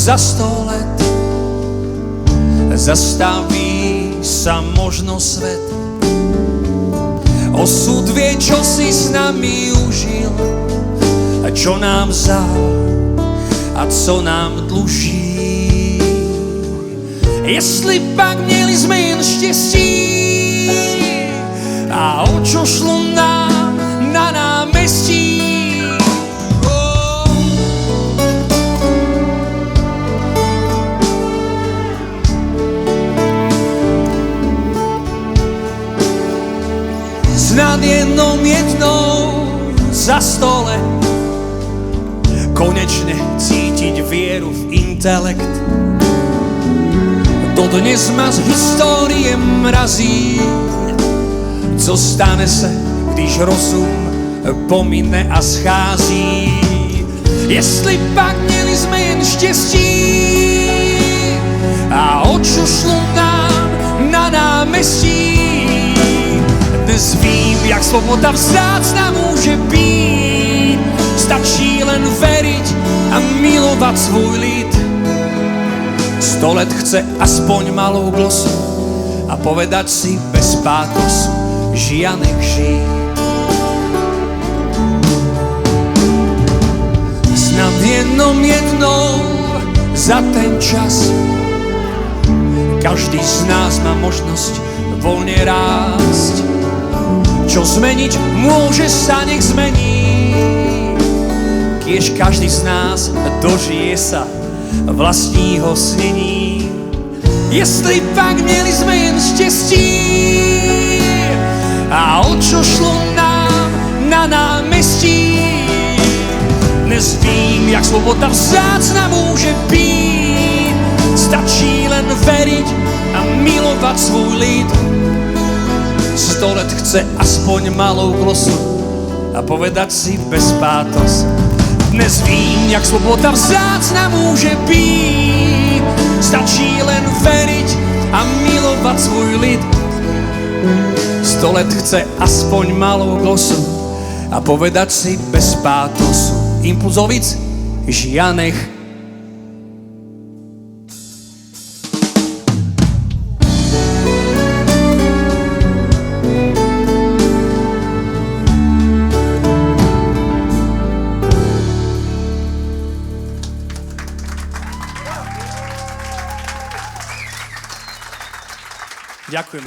za 100 let zastaví sa možno svet. Osud vie, čo si s nami užil a čo nám vzal a co nám dluží. Jestli pak měli sme jen štěstí a o čo šlo nám na námestí. Snad jednou za 100 let konečne cítiť vieru v intelekt. Dodnes ma z histórie mrazí, co stane se, když rozum pomine a schází. Jestli pak měli sme jen štěstí a o čo šlo nám na námestí. Dnes vím, jak sloboda vzácna môže být. Stačí len veriť a milovať svůj lid. 100 let chce aspoň malou glosu a povedať si bez pátosu, žij a nech žij. Snad jednou za ten čas každý z nás má možnosť voľne rásť. Čo zmeniť môže sa, nech zmení, kiež každý z nás dožije sa vlastního snení. Jestli pak měli sme jen štěstí a o čo šlo nám na námestí. Dnes vím, jak sloboda vzácna môže být. Stačí len veriť a milovať svůj lid. 100 let chce aspoň malou glosu a povedať si bez pátos. Dnes vím, jak sloboda vzácna môže být. Stačí len veriť a milovať svůj lid. 100 let chce aspoň malou glosu a povedať si bez pátosu. Impulzovic, žij a nech. Ďakujem.